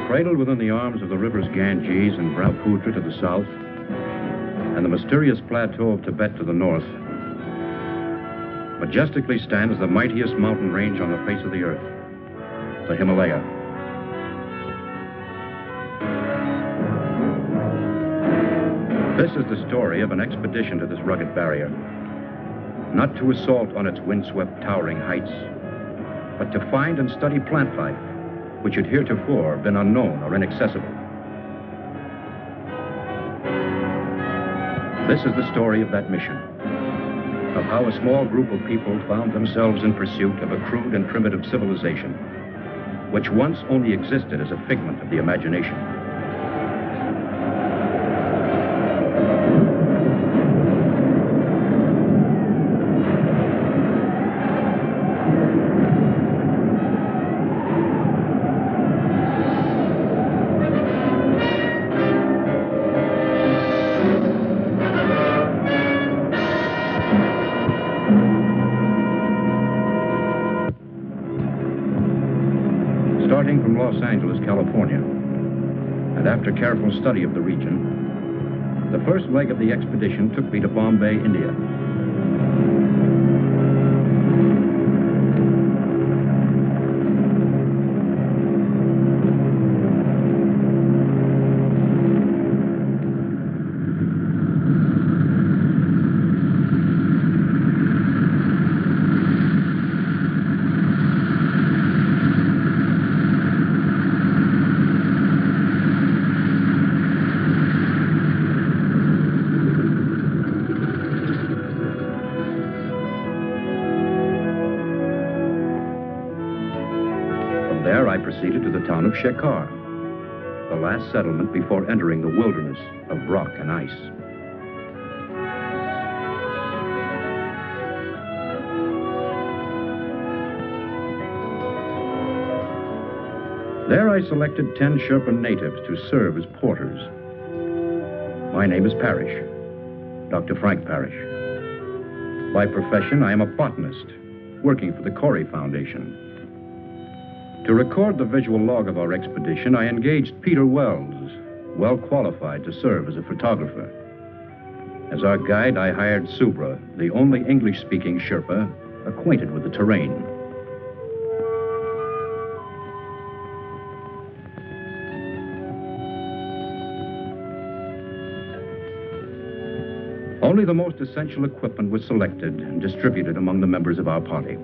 Cradled within the arms of the rivers Ganges and Brahmaputra to the south, and the mysterious plateau of Tibet to the north, majestically stands the mightiest mountain range on the face of the earth, the Himalaya. This is the story of an expedition to this rugged barrier, not to assault on its windswept, towering heights, but to find and study plant life, which had heretofore been unknown or inaccessible. This is the story of that mission, of how a small group of people found themselves in pursuit of a crude and primitive civilization, which once only existed as a figment of the imagination. Starting from Los Angeles, California, and after careful study of the region, the first leg of the expedition took me to Bombay, India. There I proceeded to the town of Shekhar, the last settlement before entering the wilderness of rock and ice. There I selected 10 Sherpa natives to serve as porters. My name is Parrish, Dr. Frank Parrish. By profession, I am a botanist, working for the Corey Foundation. To record the visual log of our expedition, I engaged Peter Wells, well qualified to serve as a photographer. As our guide, I hired Subra, the only English-speaking Sherpa acquainted with the terrain. Only the most essential equipment was selected and distributed among the members of our party.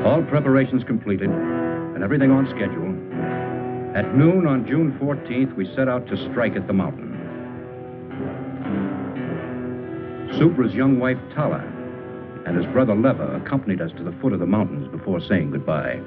All preparations completed, and everything on schedule, at noon on June 14th, we set out to strike at the mountain. Subra's young wife, Tala, and his brother, Leva, accompanied us to the foot of the mountains before saying goodbye.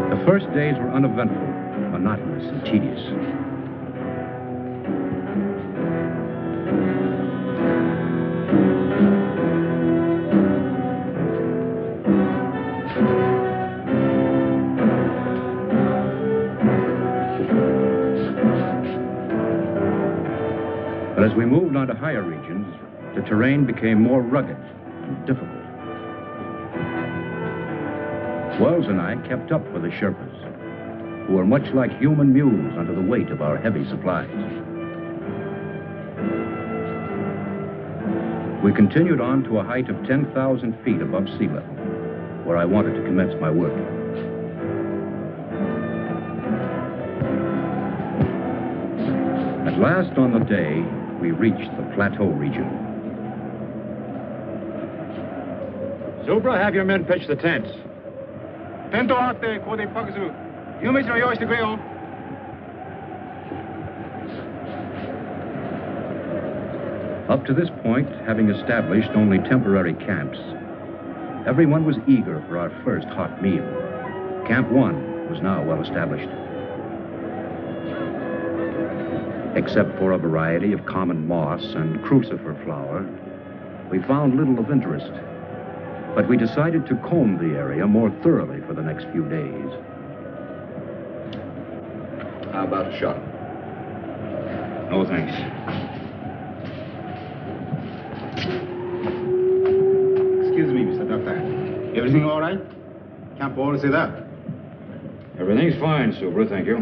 The first days were uneventful, monotonous, and tedious. But as we moved on to higher regions, the terrain became more rugged and difficult. Wells and I kept up with the Sherpas, who were much like human mules under the weight of our heavy supplies. We continued on to a height of 10,000 feet above sea level, where I wanted to commence my work. At last on the day, we reached the plateau region. Subra, have your men pitch the tents. Up to this point, having established only temporary camps, Everyone was eager for our first hot meal. Camp 1 was now well established. Except for a variety of common moss and crucifer flower, we found little of interest. But we decided to comb the area more thoroughly for the next few days. How about a shot? No, thanks. Excuse me, Mr. Doctor. Everything all right? Camp all set up. Everything's fine, Subra, thank you.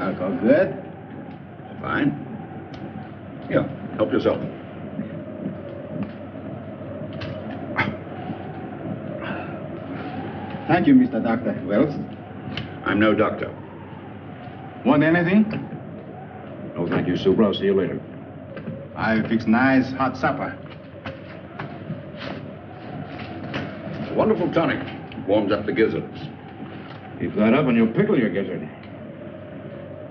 Alcohol good? Fine. Here, help yourself. Thank you, Mr. Doctor. Wells, I'm no doctor. want anything? No, thank you, Subra. I'll see you later. I'll fix nice hot supper. Wonderful tonic. Warms up the gizzards. Keep that up and you'll pickle your gizzard.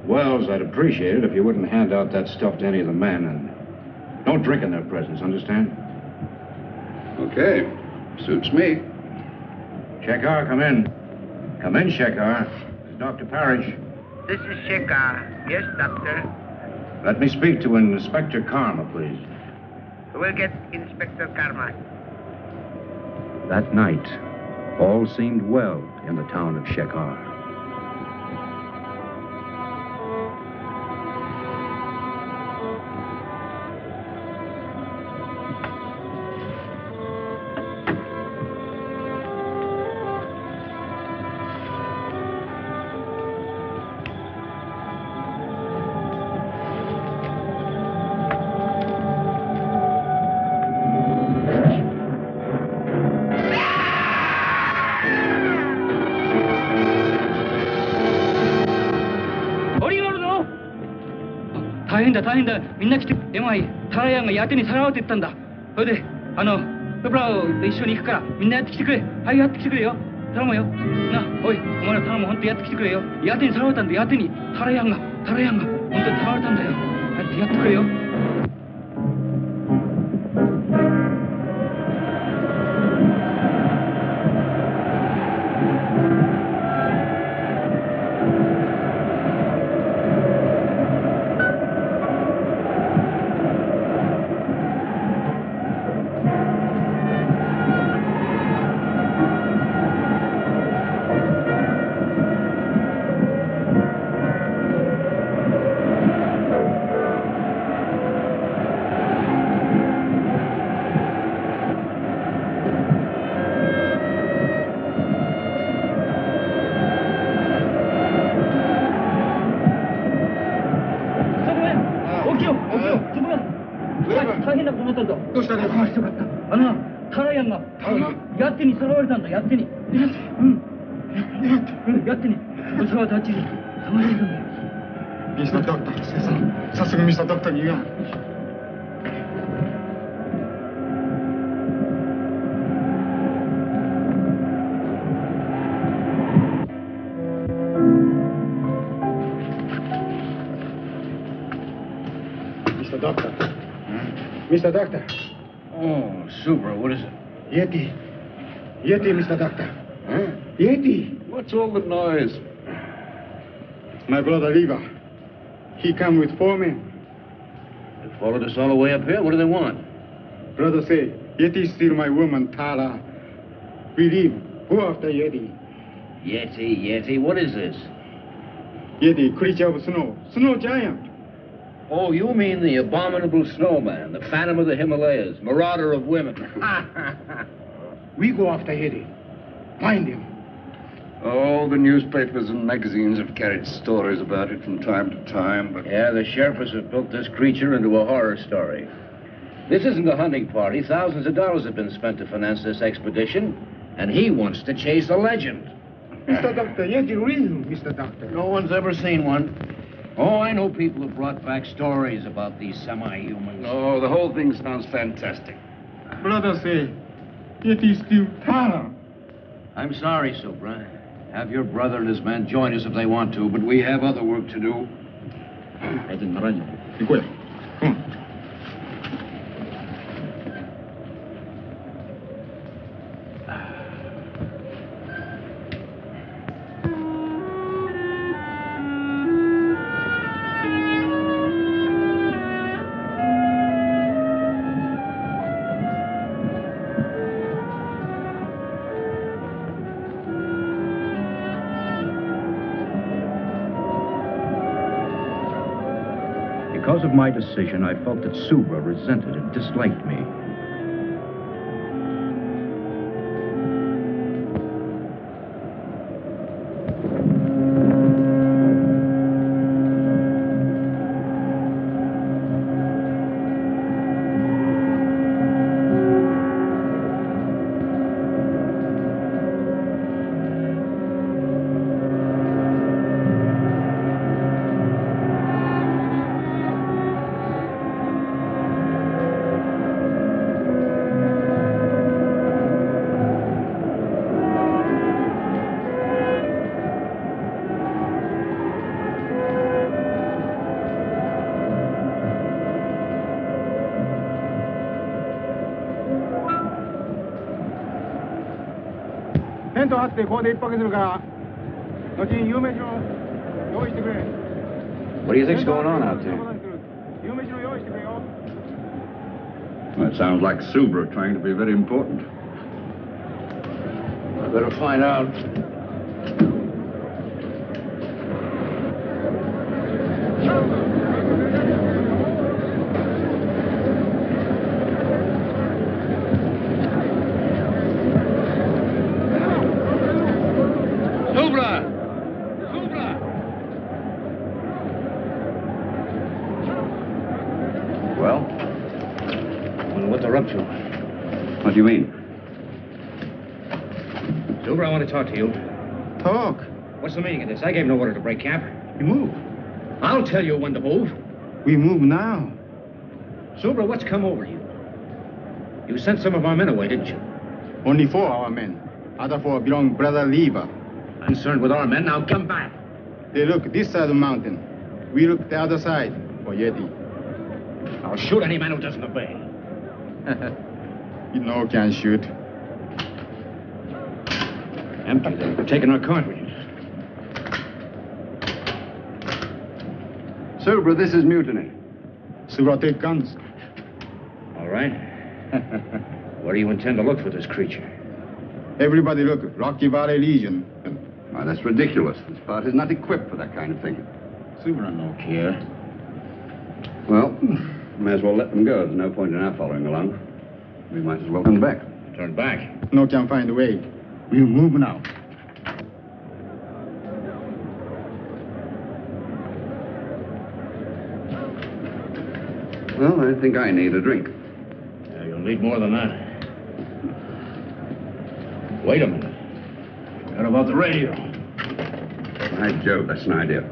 Wells, I'd appreciate it if you wouldn't hand out that stuff to any of the men, and don't drink in their presence, understand? Okay. Suits me. Shekhar, come in. Come in, Shekhar. This is Dr. Parrish. This is Shekhar. Yes, doctor. Let me speak to Inspector Karma, please. We'll get Inspector Karma. That night, all seemed well in the town of Shekhar.大変だみんな来てエマイタラヤンがヤテにさらわれてったんだそれでプブラウと一緒に行くからみんなやってきてくれはいやってきてくれよ頼むよなおいお前ら頼む本当やってきてくれよヤテにさらわれたんだヤテにタラヤンが本当にさらわれたんだよやってくれよタラヤンがヤッテにさらわれたんだヤッテにヤッテにそれはタッチにさまれたんだよミスタードクター先生早速ミスタードクターに言うがMr. Doctor. Mr. Doctor. Oh, Subra, what is it? Yeti. Yeti, Mr. Doctor. Huh? Yeti. What's all the noise? My brother Riva. He come with 4 men. They followed us all the way up here. What do they want? Brother say, Yeti steal my woman, Tara. We leave. Go after Yeti. Yeti. What is this? Yeti, creature of snow. Snow giant. Oh, you mean the abominable snowman, the phantom of the Himalayas, marauder of women. We go after Yeti. Find him. Oh, the newspapers and magazines have carried stories about it from time to time, but... Yeah, the Sherpas have built this creature into a horror story. This isn't a hunting party. Thousands of dollars have been spent to finance this expedition, and he wants to chase a legend. Mr. Doctor, Yeti real, Mr. Doctor. No one's ever seen one. Oh, I know people have brought back stories about these semi-humans. Oh, the whole thing sounds fantastic. Brother say, Yeti steal Tara. I'm sorry, Subra. Have your brother and his men join us if they want to, but we have other work to do. Because of my decision, I felt that Subra resented and disliked me. What do you think's going on out there? Well, it sounds like Subra trying to be very important. I better find out. What do you mean? Subra, I want to talk to you. Talk. What's the meaning of this? I gave no order to break camp. We move. I'll tell you when to move. We move now. Subra, what's come over you? You sent some of our men away, didn't you? Only 4 our men. Other 4 belong Brother Lever. Concerned with our men, now come back. They look this side of the mountain. We look the other side for Yeti. I'll shoot any man who doesn't obey. You know can shoot. Empty. They're taking our cartridges. Subra, this is mutiny. Subra, take guns. All right. Where do you intend to look for this creature? Everybody look. Rocky Valley Legion. Why, that's ridiculous. This part is not equipped for that kind of thing. Subra no care. Well, may as well let them go. There's no point in our following along. We might as well turn back. Turn back? No can find a way. We move now. Well, I think I need a drink. Yeah, you'll need more than that. Wait a minute. What about the radio? By Jove, that's an idea.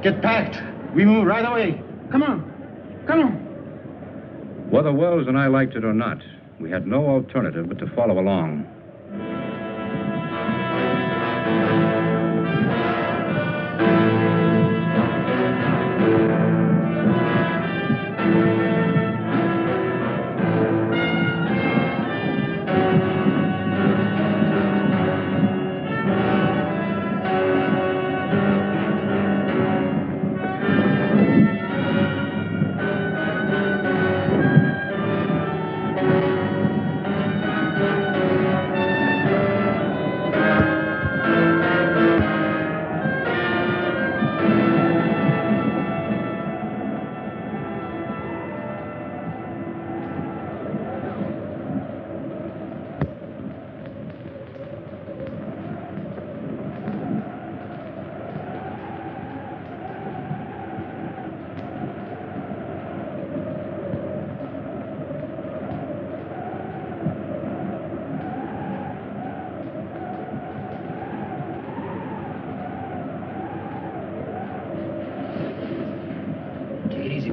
Get packed. We move right away. Come on. Come on. Whether Wells and I liked it or not, we had no alternative but to follow along.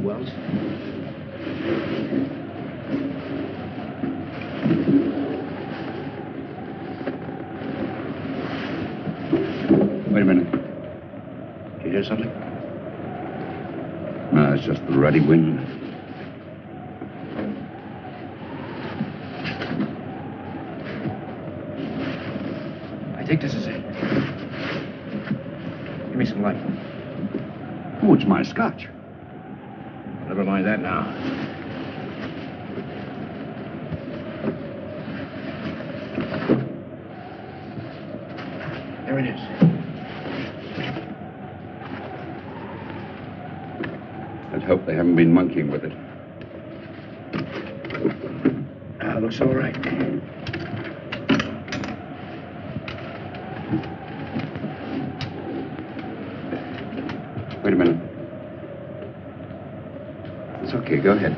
Wells. Wait a minute. Did you hear something? No, it's just the ruddy wind. I think this is it. Give me some light. Oh, it's my scotch. Never mind that now. There it is. Let's hope they haven't been monkeying with it. Looks all right. Wait a minute. It's okay, go ahead.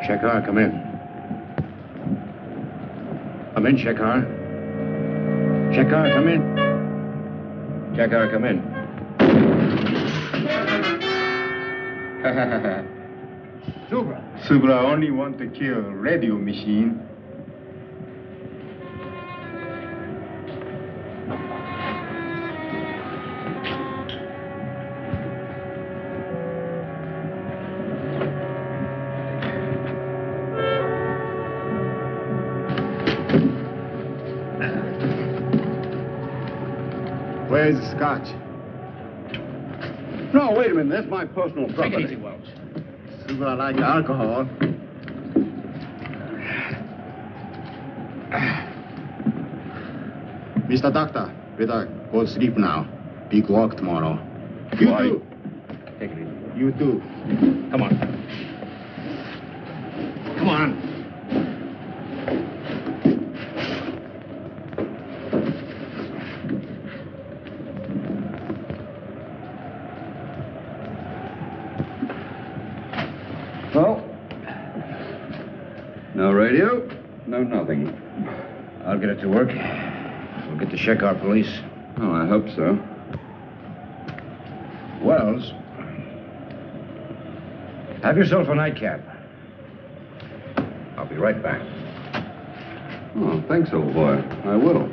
Shekhar, come in. Come in, Shekhar. Shekhar, come in. Shekhar, come in. Subra only want to kill radio machine. Where's the scotch? No, wait a minute. That's my personal property. Take it easy, Wells. Subra like alcohol. Mr. Doctor, better go sleep now. Big work tomorrow. You Why? too. Take it easy. You too. Come on. Come on. Well, no radio, no nothing. I'll get it to work. We'll get the Shekhar police. Oh, I hope so. Wells, have yourself a nightcap. I'll be right back. Oh, thanks, old boy. I will.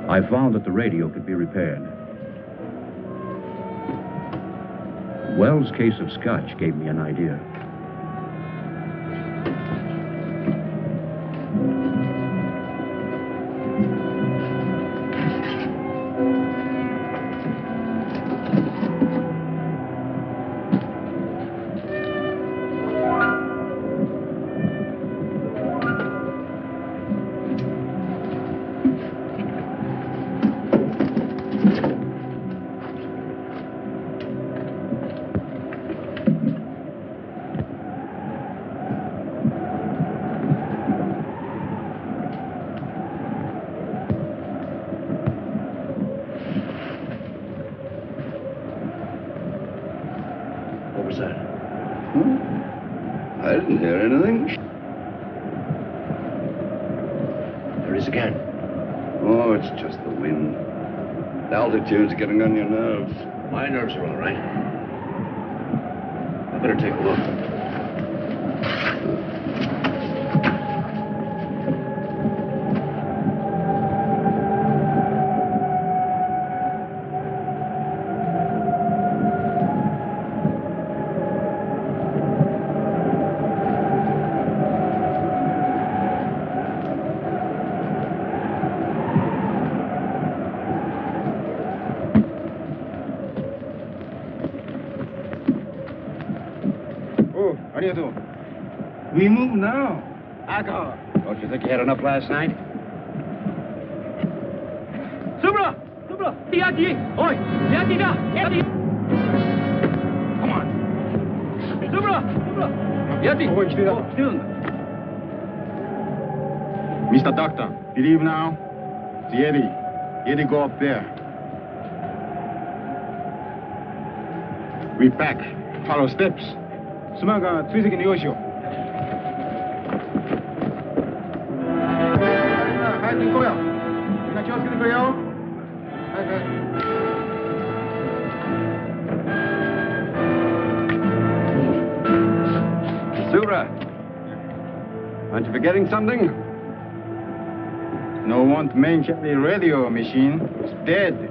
I found that the radio could be repaired. Wells' case of scotch gave me an idea. What was that? I didn't hear anything. There it is again. Oh, it's just the wind. The altitude's getting on your nerves. My nerves are all right. I better take a look. We move now. Alcohol. Don't you think you had enough last night? Subra! Subra! Yeti! Oi! Yeti da! Yeti! Come on. Subra! Subra! Yeti! Oh, it's there. Still in Mr. Doctor, believe now? The Yeti. Yeti go up there. We back. Follow steps. 스마가追跡に用しよう. Aren't you forgetting something? No one to mention the radio machine. It's dead.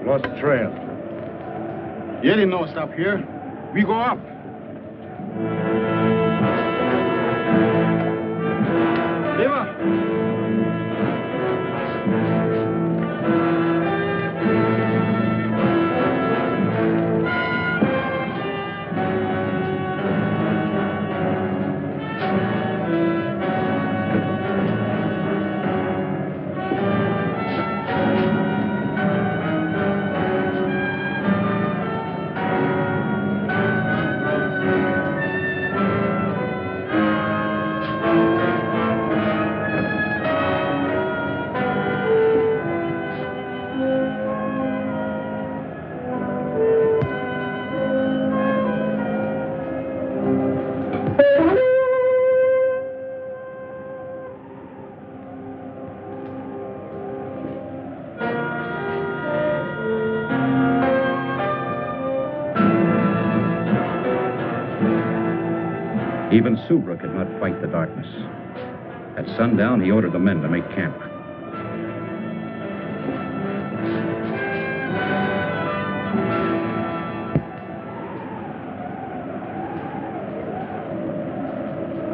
Lost the trail. Yeti no stop here. We go up. Even Subra could not fight the darkness. At sundown, he ordered the men to make camp.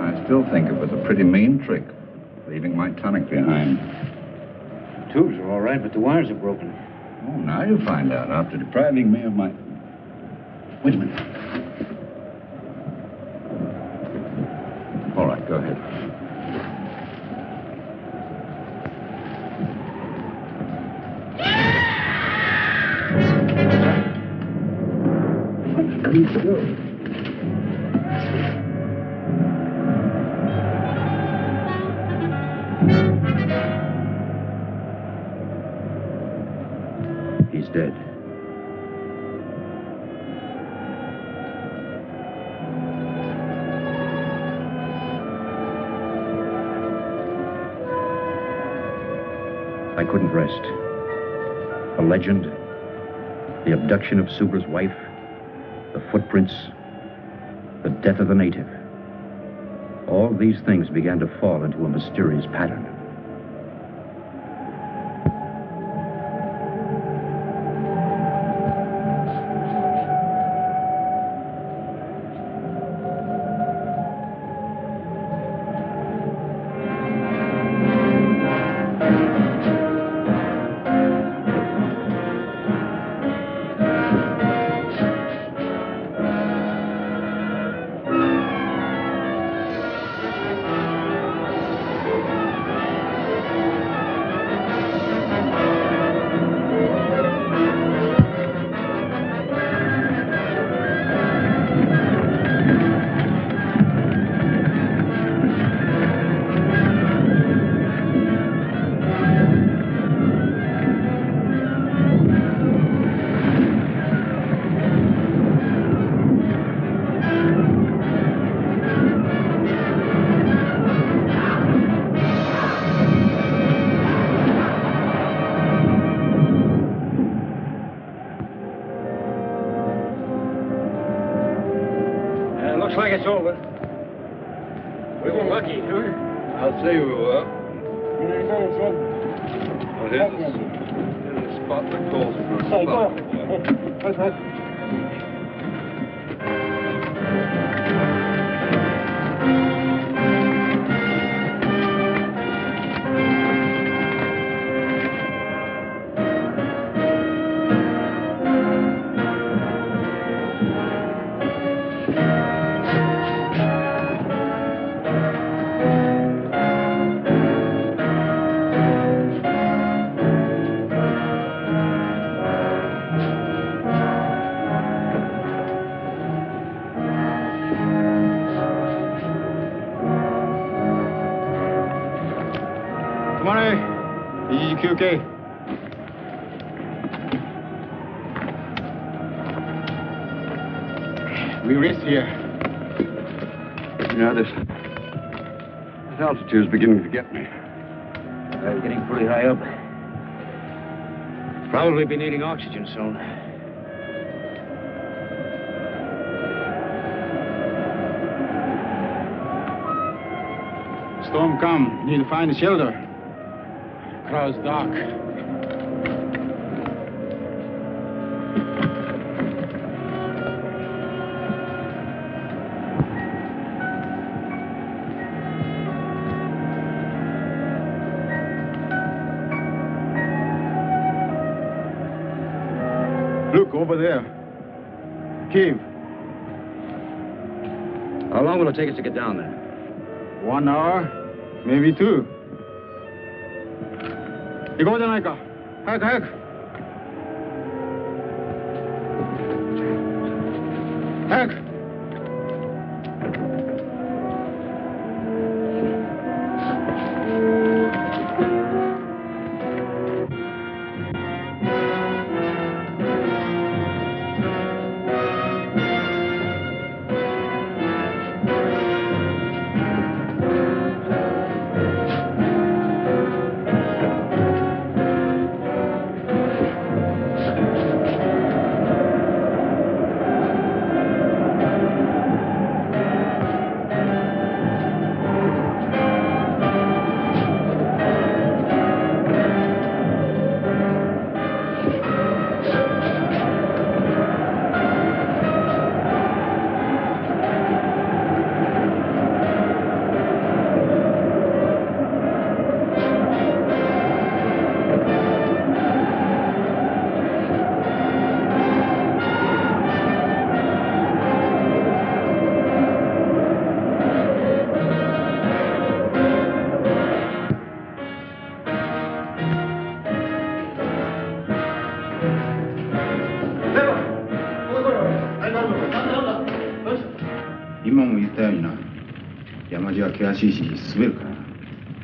I still think it was a pretty mean trick, leaving my tonic behind. The tubes are all right, but the wires are broken. Oh, now you'll find out after depriving me of my... Wait a minute. All right, go ahead. He's dead. I couldn't rest. The legend, the abduction of Subra's wife, the footprints, the death of the native. All these things began to fall into a mysterious pattern. Looks like it's over. We were lucky, huh? I'll say we were. When I go for botanical. Okay. We rest here. Yeah, this altitude is beginning to get me. Getting pretty high up. Probably be needing oxygen soon. Storm come. Need to find a shelter. Crowd's dark. Look, over there. Cave. How long will it take us to get down there? 1 hour, maybe 2. 行こうじゃないか。早く早く。早く。今も言ったようにな、山路は険しいし滑るから、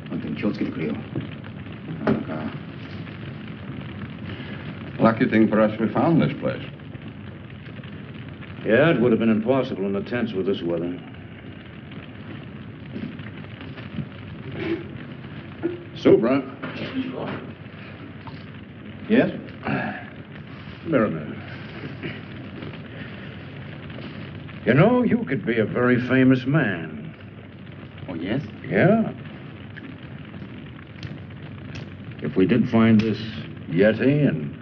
本当に気をつけてくれよ。なんか。Lucky thing for us we found this place. Yeah, it would have been impossible in the tents with this weather. Soup, right? Yes? Here a minute. You know, you could be a very famous man. Oh, yes? Yeah. If we did find this Yeti and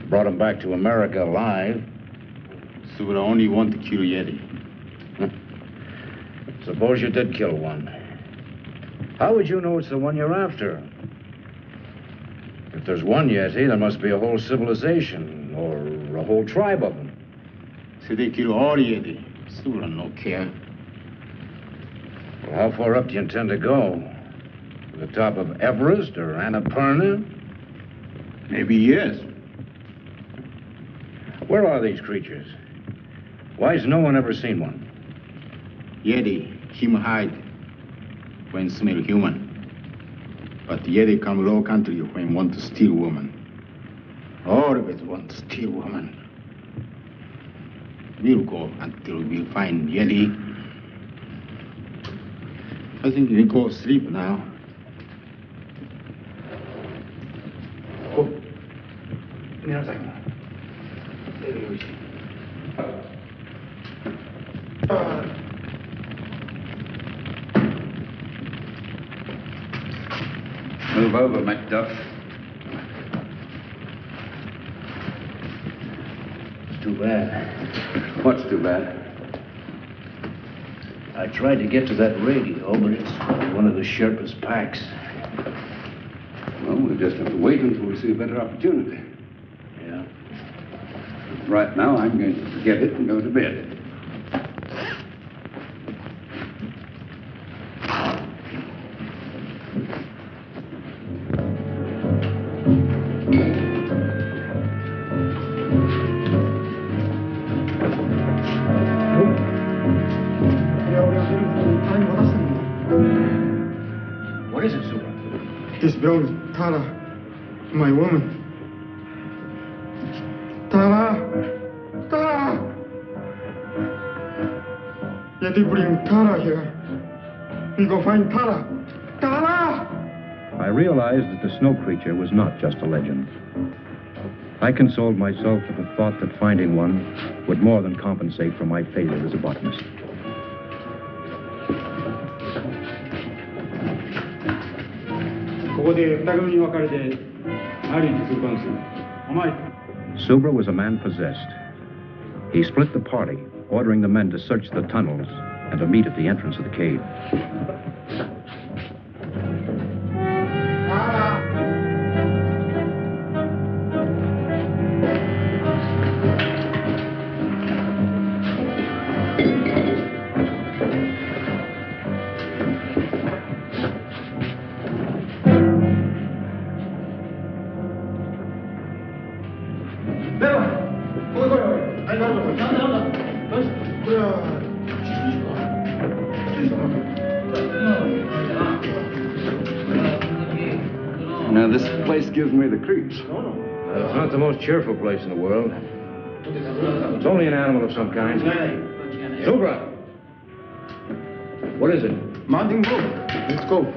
brought him back to America alive. So would I only want to kill Yeti. Suppose you did kill one. How would you know it's the one you're after? If there's one Yeti, there must be a whole civilization or a whole tribe of them. So they kill all Yeti. So would I no care. Well, how far up do you intend to go? To the top of Everest or Annapurna? Maybe yes. Where are these creatures? Why has no one ever seen one? Yeti, him hide when smell human. But Yeti come low country when want to steal woman. Always want to steal woman. We'll go until we find Yeti. I think we go sleep now. Oh. Move over, Macduff. too bad. What's too bad? I tried to get to that radio, but it's one of the Sherpa's packs. Well, we'll just have to wait until we see a better opportunity. Yeah. Right now, I'm going to forget it and go to bed. What is it, Super? This belongs to Tara, my woman. Tara! Tara! Yeti bring Tara here. We go find Tara. Tara! I realized that the snow creature was not just a legend. I consoled myself with the thought that finding one would more than compensate for my failure as a botanist. Subra was a man possessed. He split the party, ordering the men to search the tunnels and to meet at the entrance of the cave. Now, this place gives me the creeps. It's not the most cheerful place in the world. It's only an animal of some kind. Subra! What is it? Mountain Blue. Let's go.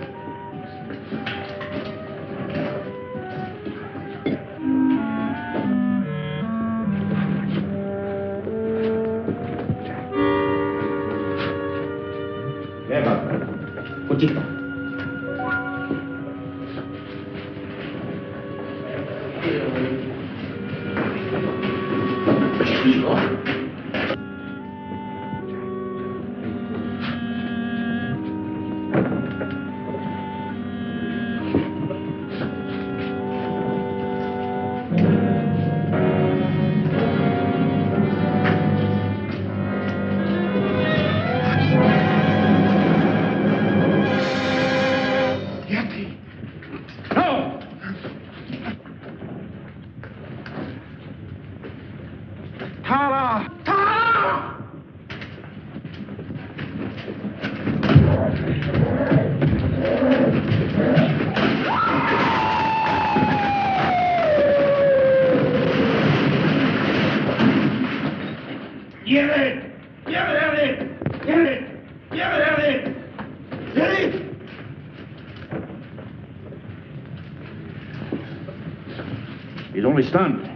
He's only stunned.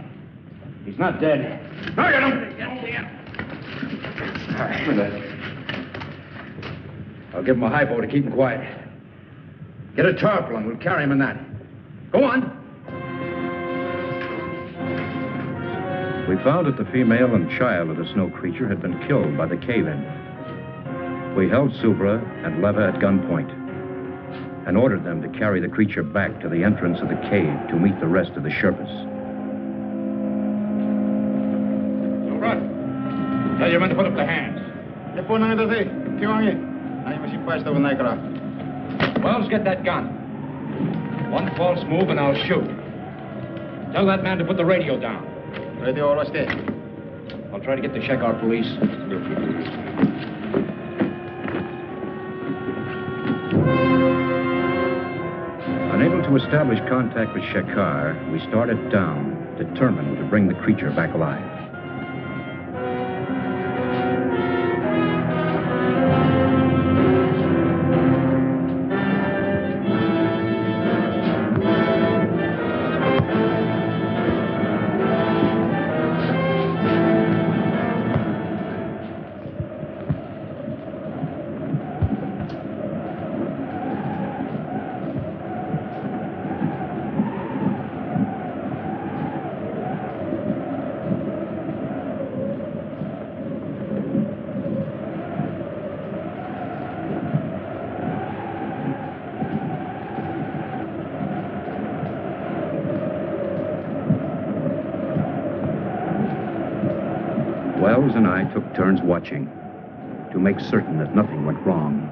He's not dead. No, get him! All right. I'll give him a hypo to keep him quiet. Get a tarpaulin. We'll carry him in that. Go on. We found that the female and child of the snow creature had been killed by the cave-in. We held Subra and Leva at gunpoint and ordered them to carry the creature back to the entrance of the cave to meet the rest of the Sherpas. Subra, tell your men to put up their hands. Wells, get that gun. One false move and I'll shoot. Tell that man to put the radio down. I'll try to get the Shekar police. Unable to establish contact with Shekar, we started down, determined to bring the creature back alive. Wells and I took turns watching to make certain that nothing went wrong.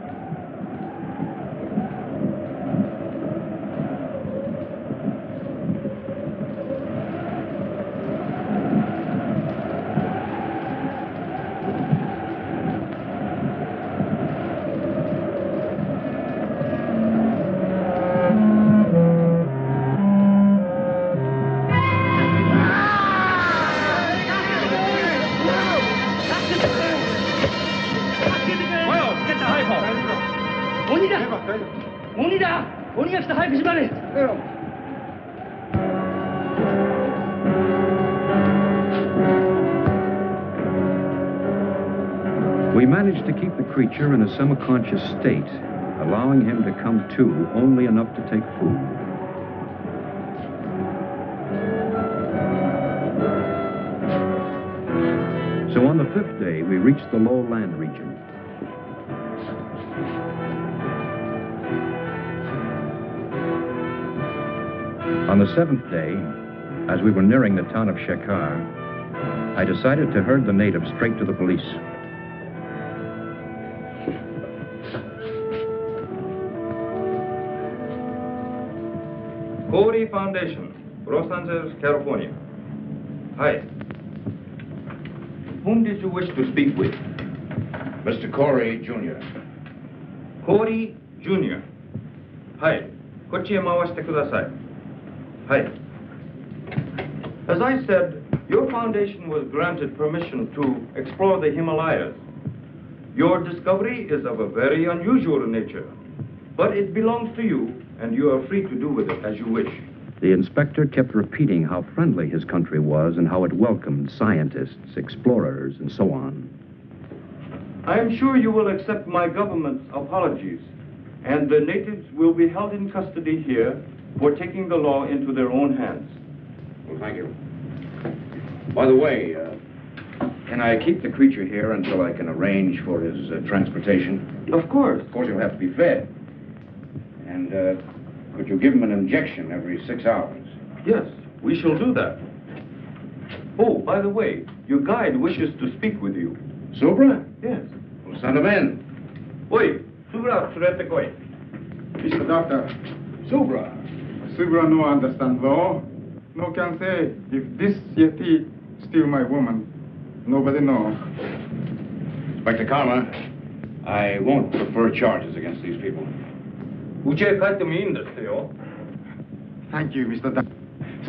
We managed to keep the creature in a semi-conscious state, allowing him to come to only enough to take food. So on the 5th day, we reached the low land region. On the 7th day, as we were nearing the town of Shekhar, I decided to herd the natives straight to the police. Corey Foundation, Los Angeles, California. Hi. Whom did you wish to speak with? Mr. Corey, Jr. Corey, Jr. はい。こっちへ回してください。はい。As I said, your foundation was granted permission to explore the Himalayas. Your discovery is of a very unusual nature, but it belongs to you, and you are free to do with it as you wish. The inspector kept repeating how friendly his country was and how it welcomed scientists, explorers, and so on. I am sure you will accept my government's apologies, and the natives will be held in custody here for taking the law into their own hands. Well, thank you. By the way, can I keep the creature here until I can arrange for his transportation? Of course. Of course, he'll have to be fed. And could you give him an injection every 6 hours? Yes, we shall do that. Oh, by the way, your guide wishes to speak with you. Subra? Yes. Well, send him in. Oi, Subra, surete koi. Mr. Doctor, Subra. Subra no understand law. No can say if this Yeti steal my woman. Nobody know. Inspector Karma, I won't prefer charges against these people. Thank you, Mr. Doctor.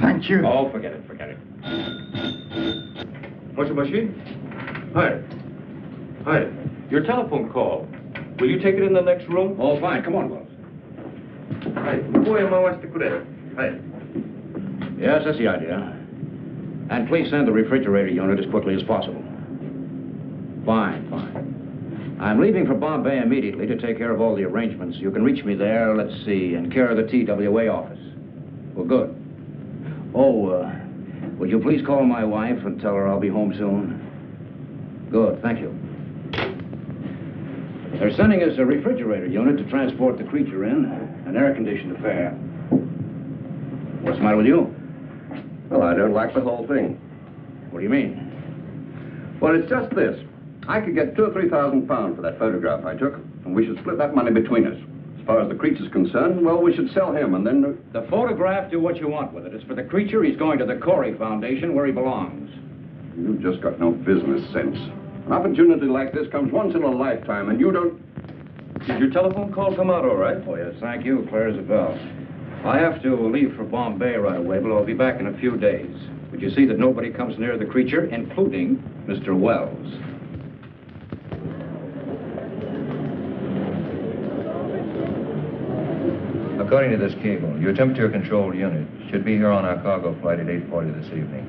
Thank you. Oh, forget it, forget it. Moshi? Hi. Hi. Your telephone call. Will you take it in the next room? Oh, fine. Come on, Wells. Hi. Hi. Yes, that's the idea. And please send the refrigerator unit as quickly as possible. Fine, fine. I'm leaving for Bombay immediately to take care of all the arrangements. You can reach me there, let's see, in care of the TWA office. Well, good. Oh, would you please call my wife and tell her I'll be home soon? Good, thank you. They're sending us a refrigerator unit to transport the creature in, an air-conditioned affair. What's the matter with you? Well, I don't like the whole thing. What do you mean? Well, it's just this. I could get 2,000 or 3,000 pounds for that photograph I took, and we should split that money between us. As far as the creature's concerned, well, we should sell him, and then... The photograph, do what you want with it. It's for the creature. He's going to the Corey Foundation, where he belongs. You've just got no business sense. An opportunity like this comes once in a lifetime, and you don't... Did your telephone call come out all right? Oh, yes, thank you. Clear as a bell. I have to leave for Bombay right away, but I'll be back in a few days. Would you see that nobody comes near the creature, including Mr. Wells? According to this cable, your temperature-controlled unit should be here on our cargo flight at 8:40 this evening.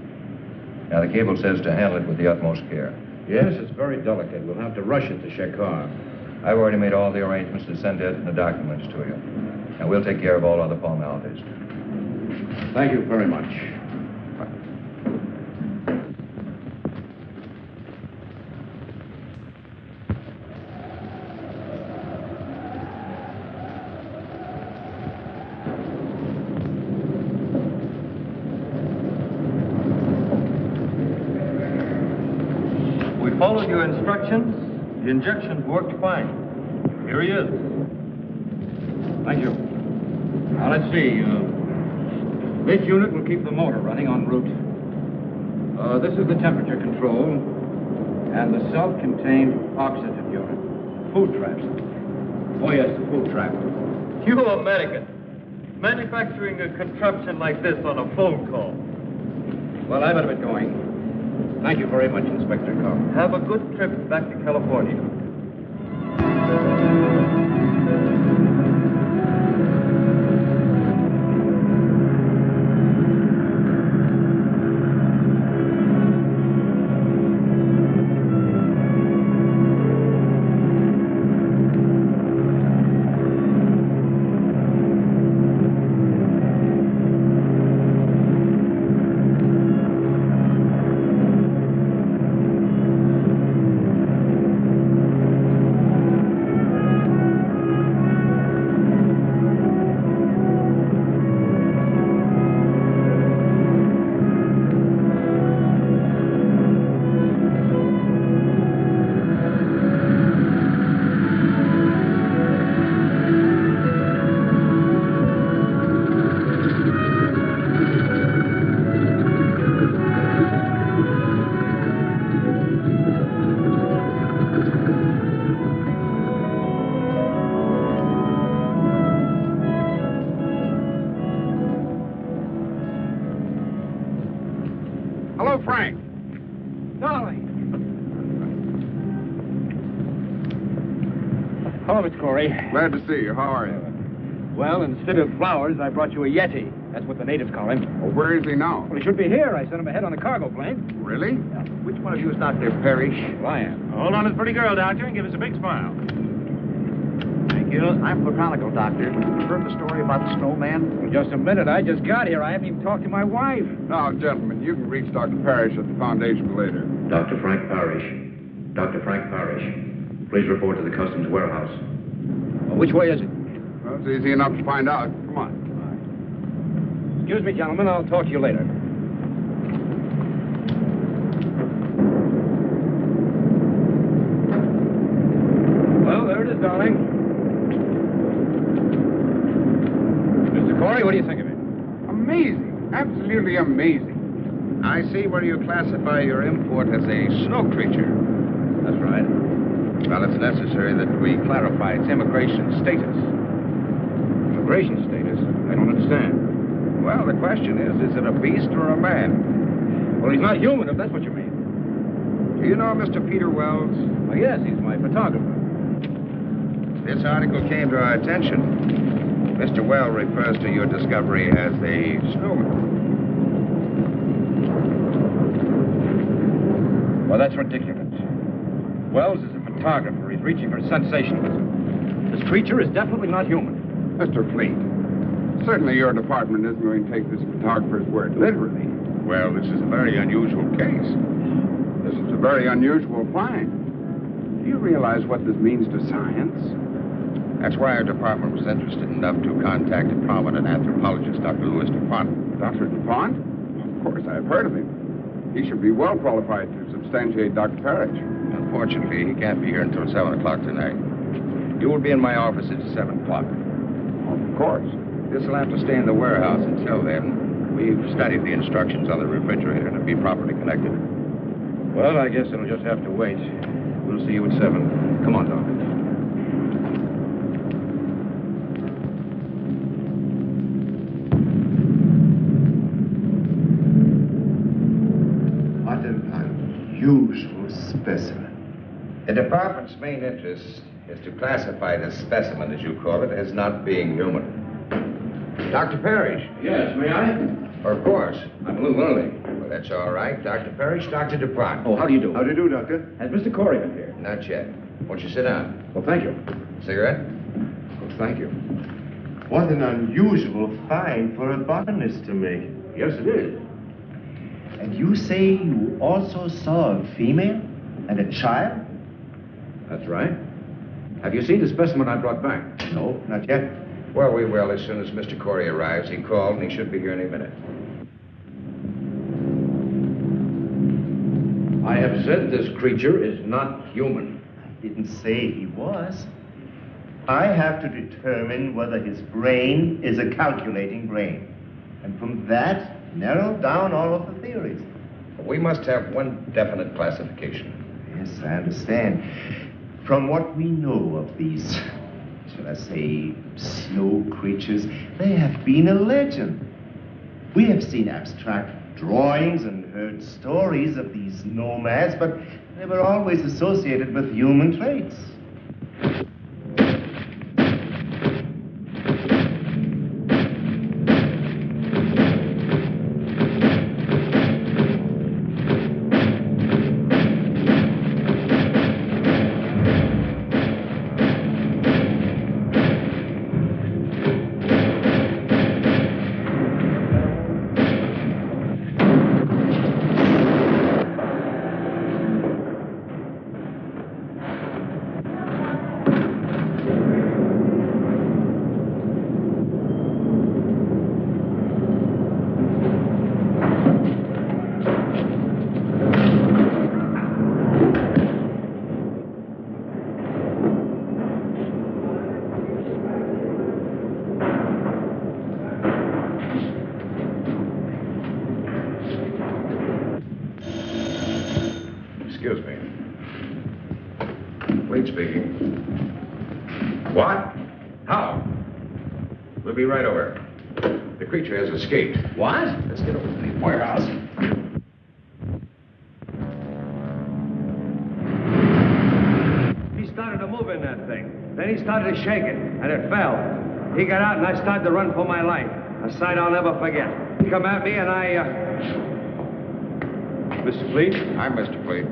Now, the cable says to handle it with the utmost care. Yes, it's very delicate. We'll have to rush it to Shekhar. I've already made all the arrangements to send it and the documents to you. And we'll take care of all other formalities. Thank you very much. You followed your instructions. The injections worked fine. Here he is. Thank you. Now, let's see. This unit will keep the motor running en route. This is the temperature control and the self-contained oxygen unit. Food trap. Oh, yes, the food trap. You American. Manufacturing a contraption like this on a phone call. Well, I better be going. Thank you very much, Inspector Carr. Have a good trip back to California. Hello, Frank. Darling. Hello, Mr. Corey. Glad to see you. How are you? Well, instead of flowers, I brought you a Yeti. That's what the natives call him. Well, where is he now? Well, he should be here. I sent him ahead on a cargo plane. Really? Which one of you is Dr. Parrish? Well, I am. Hold on, this pretty girl, Doctor, and give us a big smile. Thank you. I'm botanical, Doctor. Heard the story about the snowman? Well, just a minute. I just got here. I haven't even talked to my wife. Now, gentlemen, you can reach Dr. Parrish at the Foundation later. Dr. Frank Parrish. Dr. Frank Parrish. Please report to the customs warehouse. Well, which way is it? Well, it's easy enough to find out. Come on. Excuse me, gentlemen. I'll talk to you later. Well, there it is, darling. Mr. Corey, what do you think of it? Amazing. Absolutely amazing. I see where you classify your import as a snow creature. That's right. Well, it's necessary that we clarify its immigration status. Immigration status? I don't understand. Well, the question is it a beast or a man? Well, he's not human, if that's what you mean. Do you know Mr. Peter Wells? Well, yes, he's my photographer. This article came to our attention. Mr. Well refers to your discovery as a snowman. Well, that's ridiculous. Wells is a photographer. He's reaching for sensationalism. This creature is definitely not human. Mr. Fleet, certainly your department isn't going to take this photographer's word literally. Well, this is a very unusual case. This is a very unusual find. Do you realize what this means to science? That's why our department was interested enough to contact a prominent anthropologist, Dr. Louis DuPont. Dr. DuPont? Of course, I've heard of him. He should be well qualified to substantiate Dr. Parrish. Unfortunately, he can't be here until 7 o'clock tonight. You will be in my office at 7 o'clock. Of course. This will have to stay in the warehouse until then. We've studied the instructions on the refrigerator to be properly connected. Well, I guess it'll just have to wait. We'll see you at 7. Come on, Doc. What an unusual specimen. The department's main interest is to classify this specimen, as you call it, as not being human. Dr. Parrish. Yes, may I? Of course. I'm a little early. Well, that's all right. Dr. Parrish, Dr. DuPont. Oh, how do you do? How do you do, Doctor? Has Mr. Corey been here? Not yet. Won't you sit down? Well, thank you. Cigarette? Oh, thank you. What an unusual find for a botanist to make. Yes, it is. And you say you also saw a female and a child? That's right. Have you seen the specimen I brought back? No, not yet. Well, we will as soon as Mr. Corey arrives. He called, and he should be here any minute. I have said this creature is not human. I didn't say he was. I have to determine whether his brain is a calculating brain. And from that, narrow down all of the theories. We must have one definite classification. Yes, I understand. From what we know of these, shall I say, snow creatures, they have been a legend. We have seen abstract drawings and heard stories of these nomads, but they were always associated with human traits. Excuse me. Fleet speaking. What? How? We'll be right over. The creature has escaped. What? Let's get over to the warehouse. He started to move in that thing. Then he started to shake it, and it fell. He got out, and I started to run for my life. A sight I'll never forget. He come at me, and Mr. Fleet? I'm Mr. Fleet.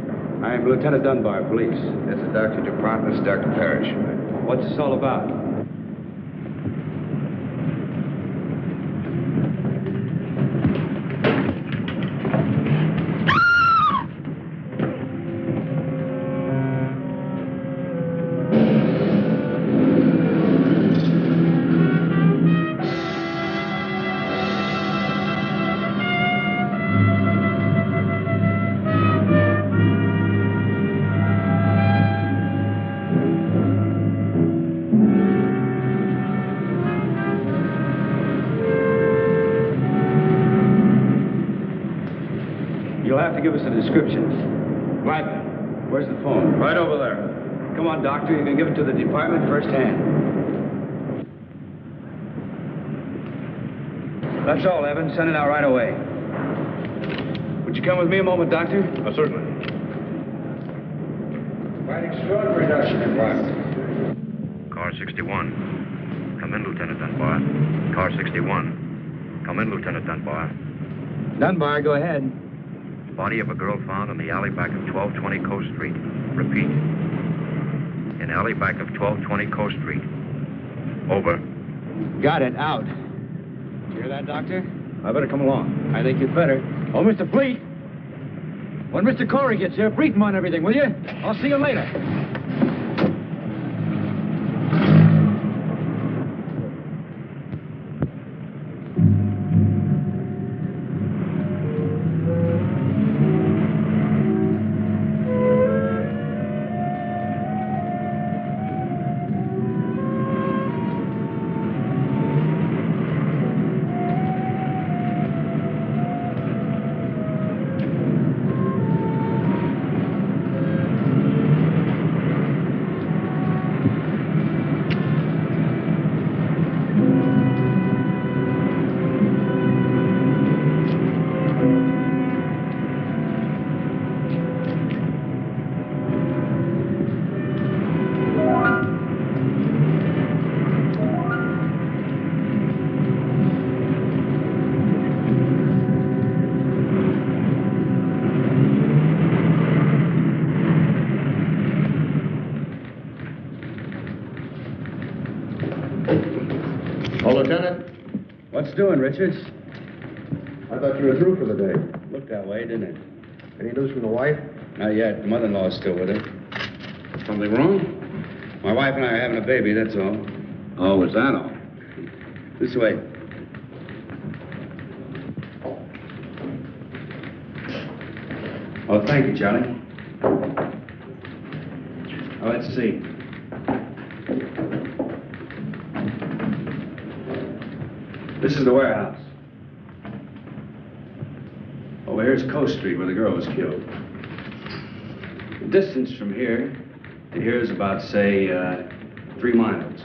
I'm Lieutenant Dunbar, police. This is Dr. DuPont. This is Dr. Parrish. What's this all about? You'll have to give us a description. Black, where's the phone? Right over there. Come on, Doctor. You can give it to the department firsthand. That's all, Evan. Send it out right away. Would you come with me a moment, Doctor? Certainly. Quite extraordinary, Dr. DuPont. Car 61. Come in, Lieutenant Dunbar. Car 61. Come in, Lieutenant Dunbar. Dunbar, go ahead. Body of a girl found in the alley back of 1220 Coast Street. Repeat. In alley back of 1220 Coast Street. Over. Got it. Out. You hear that, Doctor? I better come along. I think you'd better. Oh, Mr. Fleet. When Mr. Corey gets here, brief him on everything, will you? I'll see you later. Lieutenant? What's doing, Richards? I thought you were through for the day. Looked that way, didn't it? Any news from the wife? Not yet. The mother-in-law's still with her. Something wrong? My wife and I are having a baby, that's all. Oh, is that all? This way. Oh, thank you, Charlie. Oh, let's see. This is the warehouse. Over here's Coast Street, where the girl was killed. The distance from here to here is about, say, 3 miles.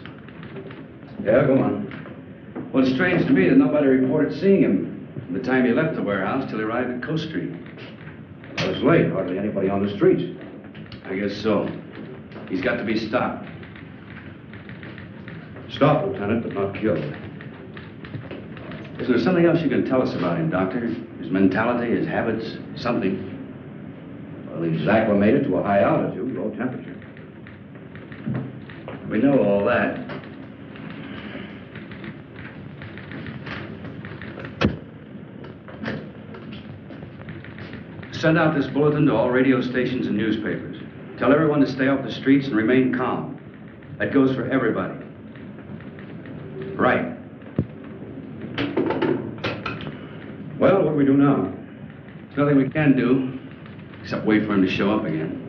Yeah, go on. Well, it's strange to me that nobody reported seeing him from the time he left the warehouse till he arrived at Coast Street. It was late, hardly anybody on the streets. I guess so. He's got to be stopped. Stopped, Lieutenant, but not killed. Is there something else you can tell us about him, Doctor? His mentality, his habits, something? Well, he's acclimated to a high altitude, low temperature. We know all that. Send out this bulletin to all radio stations and newspapers. Tell everyone to stay off the streets and remain calm. That goes for everybody. Right. Well, what do we do now? There's nothing we can do except wait for him to show up again.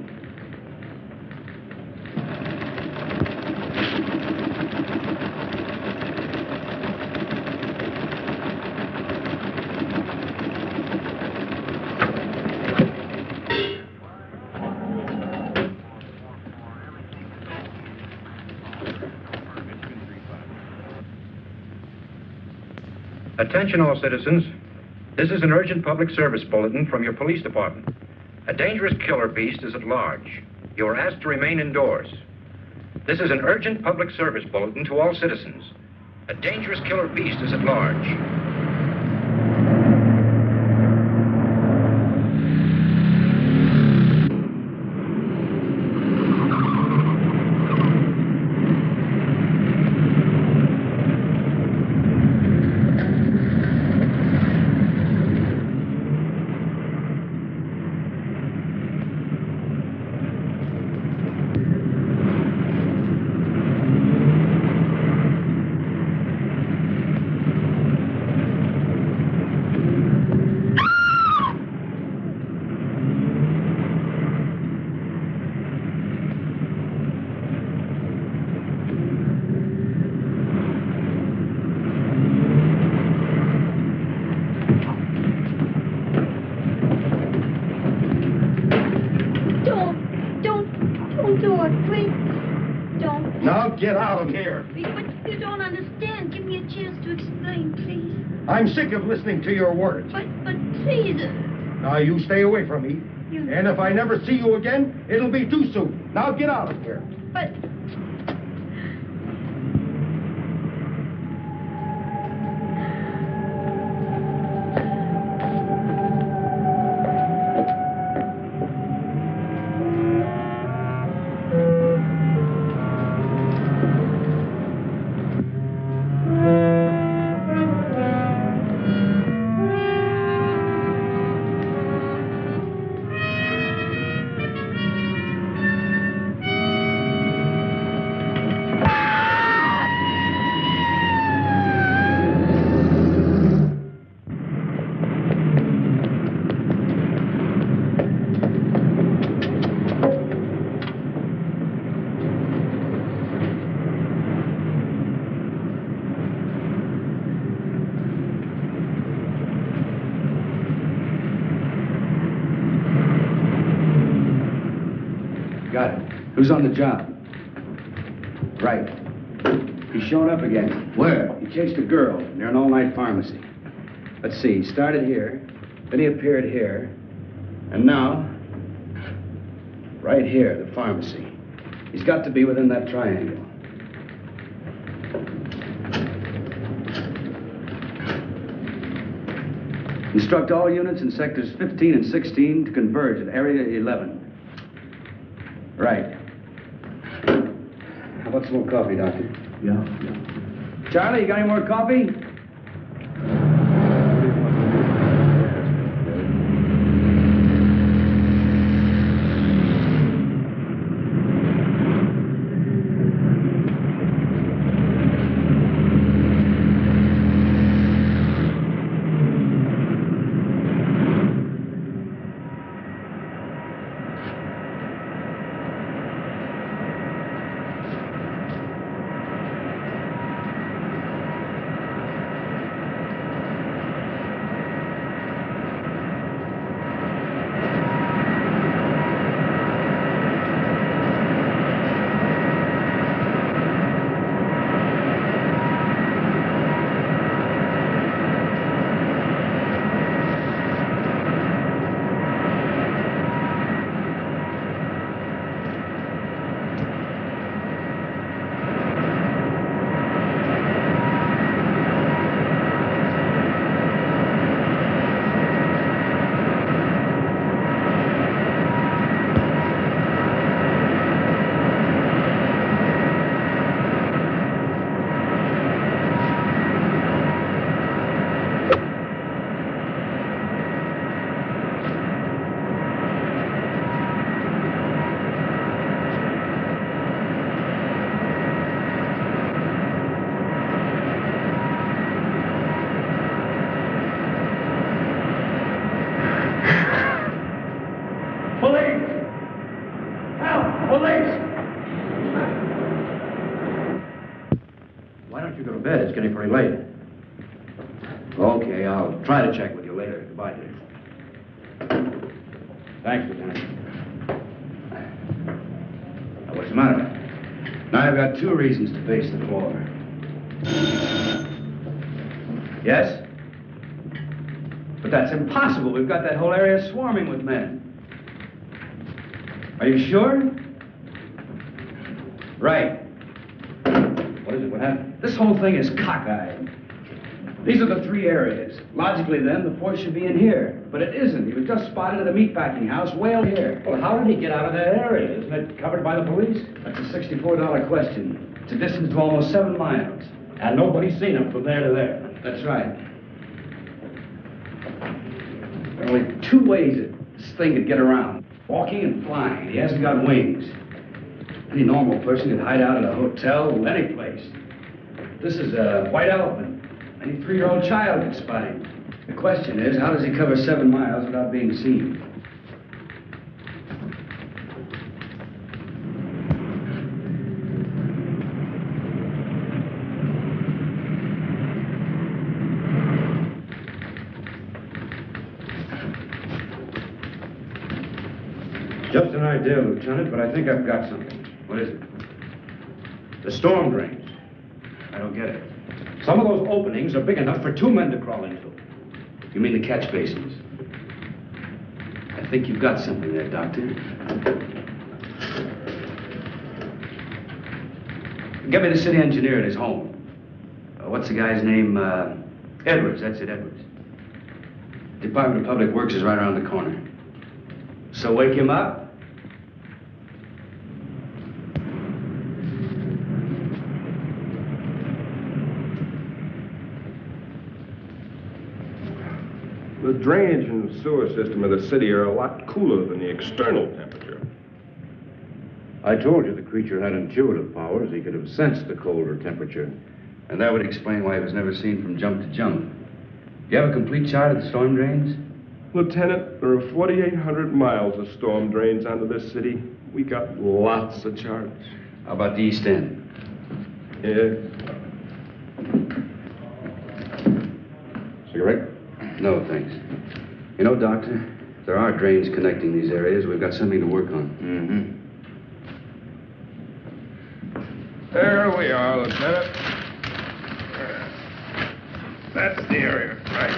Attention all citizens. This is an urgent public service bulletin from your police department. A dangerous killer beast is at large. You are asked to remain indoors. This is an urgent public service bulletin to all citizens. A dangerous killer beast is at large. Get out of here. But you don't understand. Give me a chance to explain, please. I'm sick of listening to your words. But please. Now, you stay away from me. And if I never see you again, it'll be too soon. Now, get out of here. But... Got it. Who's on the job? Right. He showed up again. Where? He chased a girl near an all-night pharmacy. Let's see, he started here, then he appeared here, and now, right here, the pharmacy. He's got to be within that triangle. Instruct all units in sectors 15 and 16 to converge at area 11. Right. How about some more coffee, Doctor? Yeah. Charlie, you got any more coffee? it's getting pretty late. Okay, I'll try to check with you later. Goodbye, Dick. Thanks, Lieutenant. Now, what's the matter? Now, I've got 2 reasons to pace the floor. Yes? But that's impossible. We've got that whole area swarming with men. Are you sure? Right. What is it? What happened? This whole thing is cockeyed. These are the 3 areas. Logically, then, the 4th should be in here. But it isn't. He was just spotted at a meatpacking house way out here. Well, how did he get out of that area? Isn't it covered by the police? That's a $64 question. It's a distance of almost 7 miles. And nobody's seen him from there to there. That's right. There are only 2 ways that this thing could get around. Walking and flying. He hasn't got wings. Any normal person could hide out at a hotel or any place. This is a white elephant. Any 3-year-old child could spot him. The question is, how does he cover 7 miles without being seen? Just an idea, Lieutenant, but I think I've got something. What is it? The storm drains. I don't get it. Some of those openings are big enough for 2 men to crawl into. You mean the catch basins? I think you've got something there, Doctor. Get me the city engineer at his home. What's the guy's name? Edwards, that's it, Edwards. Department of Public Works is right around the corner. So wake him up. The drainage and sewer system of the city are a lot cooler than the external temperature. I told you the creature had intuitive powers. He could have sensed the colder temperature. And that would explain why he was never seen from jump to jump. You have a complete chart of the storm drains? Lieutenant, there are 4,800 miles of storm drains under this city. We got lots of charts. How about the East End? Yeah. Cigarette? No, thanks. You know, Doctor, if there are drains connecting these areas, we've got something to work on. There we are, Lieutenant. That's the area, right.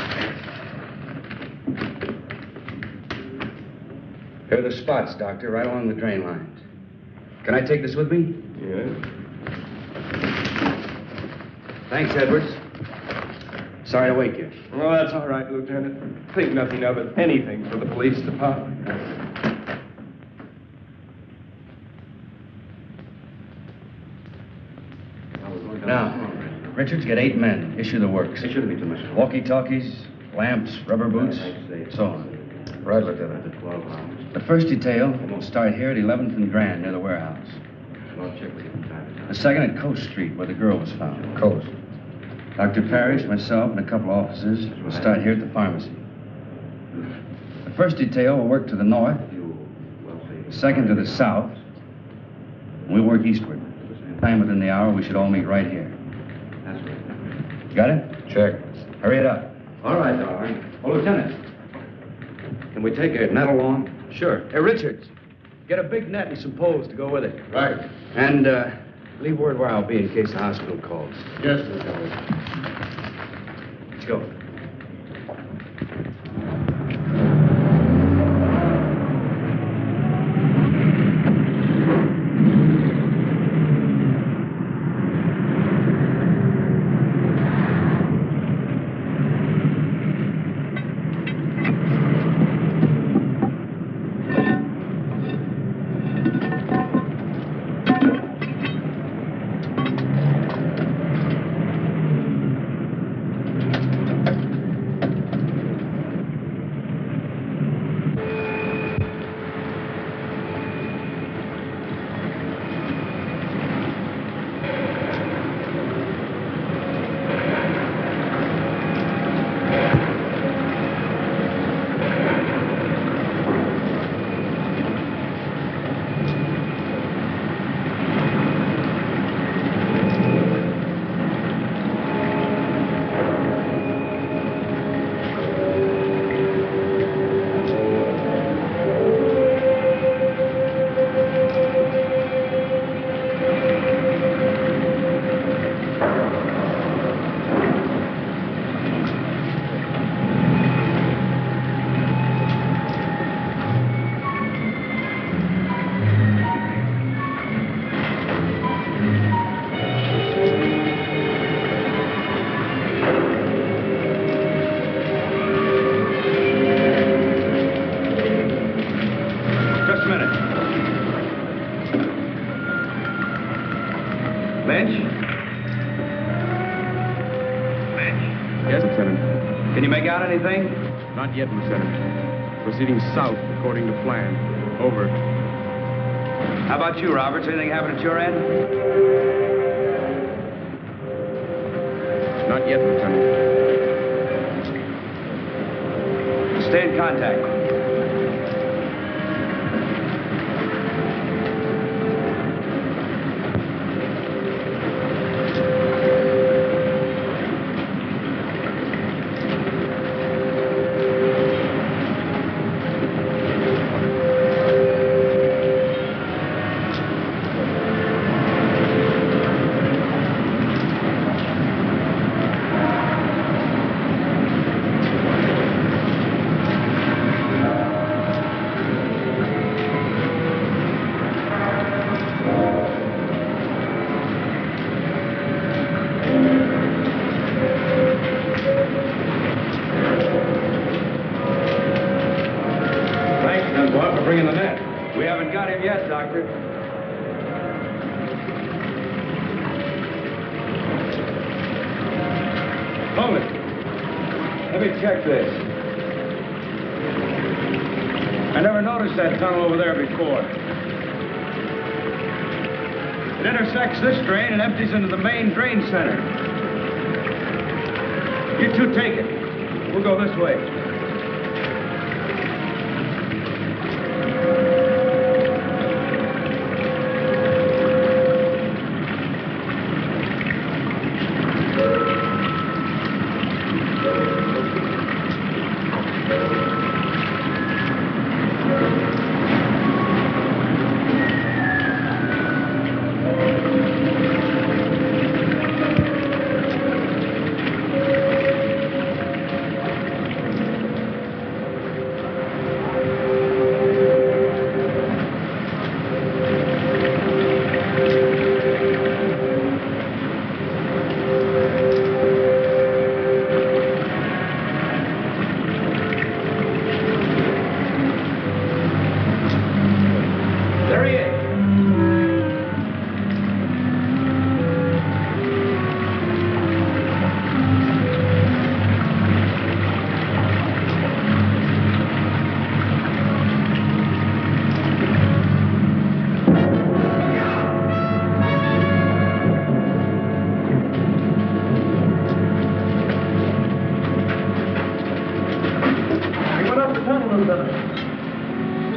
Here are the spots, Doctor, right along the drain lines. Can I take this with me? Yeah. Thanks, Edwards. Sorry to wake you. Well, that's all right, Lieutenant. Think nothing of it. Anything for the police department. Now, Richards, get 8 men. Issue the works. It shouldn't be too much. Walkie-talkies, lamps, rubber boots, so on. Right, Lieutenant. The first detail will start here at 11th and Grand, near the warehouse. The second at Coast Street, where the girl was found. Coast. Dr. Parrish, myself, and a couple officers will start here at the pharmacy. The first detail will work to the north, the second to the south, and we'll work eastward. Time within the hour, we should all meet right here. Got it? Check. Hurry it up. All right, darling. Oh, Lieutenant, can we take a net along? Sure. Hey, Richards, get a big net and some poles to go with it. Right. And leave word where I'll be in case the hospital calls. Yes, Lieutenant. Let's go. out anything? Not yet, Lieutenant. Proceeding south according to plan. Over. How about you, Roberts? Anything happen at your end? Not yet, Lieutenant. Stay in contact. Bringing the net. We haven't got him yet, Doctor. Hold it. Let me check this. I never noticed that tunnel over there before. It intersects this drain and empties into the main drain center. You two take it. We'll go this way.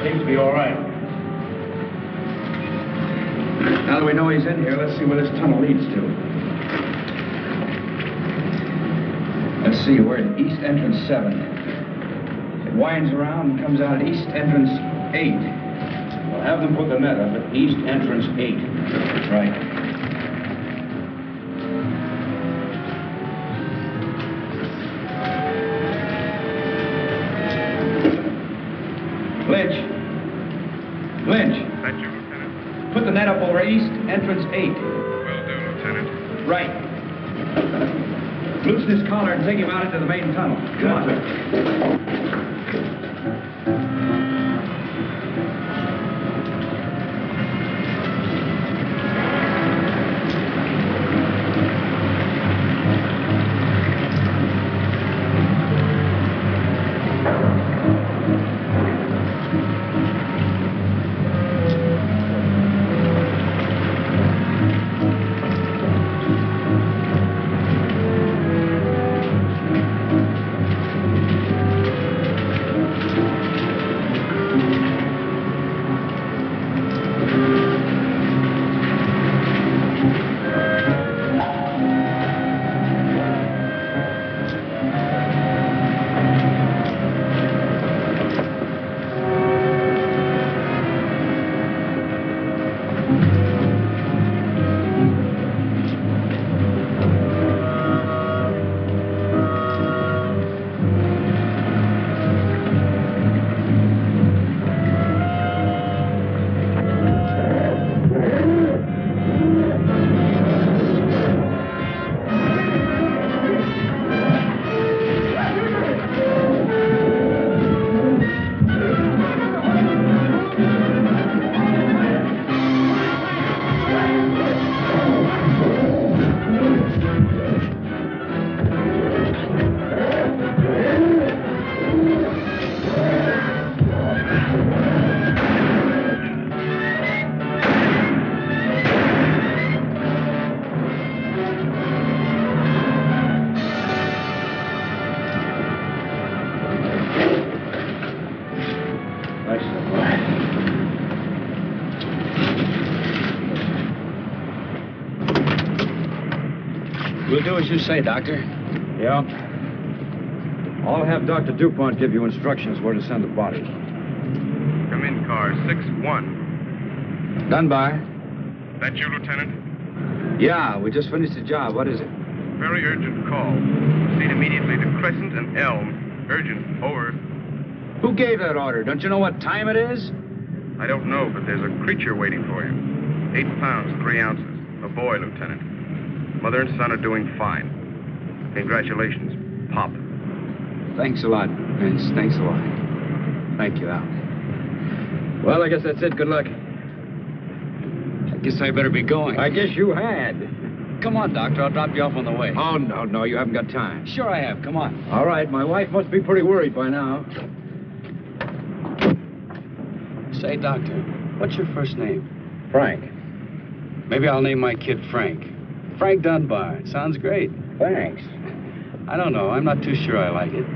Seems to be all right. Now that we know he's in here, let's see where this tunnel leads to. Let's see, we're at East Entrance 7. It winds around and comes out at East Entrance 8. We'll have them put the net up at East Entrance 8. That's right. Lynch. Thank you, Lieutenant. Put the net up over East Entrance 8. Will do, Lieutenant. Right. Loosen his collar and take him out into the main tunnel. Come on. Nice, boy. We'll do as you say, Doctor. Yeah. I'll have Dr. DuPont give you instructions where to send the body. Come in, car 6-1. Dunbar? That you, Lieutenant? Yeah, we just finished the job. What is it? Very urgent call. Proceed immediately to Crescent and Elm. Urgent. Over. Who gave that order? Don't you know what time it is? I don't know, but there's a creature waiting for you. 8 pounds, 3 ounces. A boy, Lieutenant. Mother and son are doing fine. Congratulations, Pop. Thanks a lot, Vince. Thanks a lot. Thank you, Al. Well, I guess that's it. Good luck. I guess I better be going. I guess you had. Come on, Doctor. I'll drop you off on the way. Oh, no, you haven't got time. Sure I have. Come on. All right, my wife must be pretty worried by now. Say, Doctor, what's your first name? Frank. Maybe I'll name my kid Frank. Frank Dunbar. Sounds great. Thanks. I don't know. I'm not too sure I like it.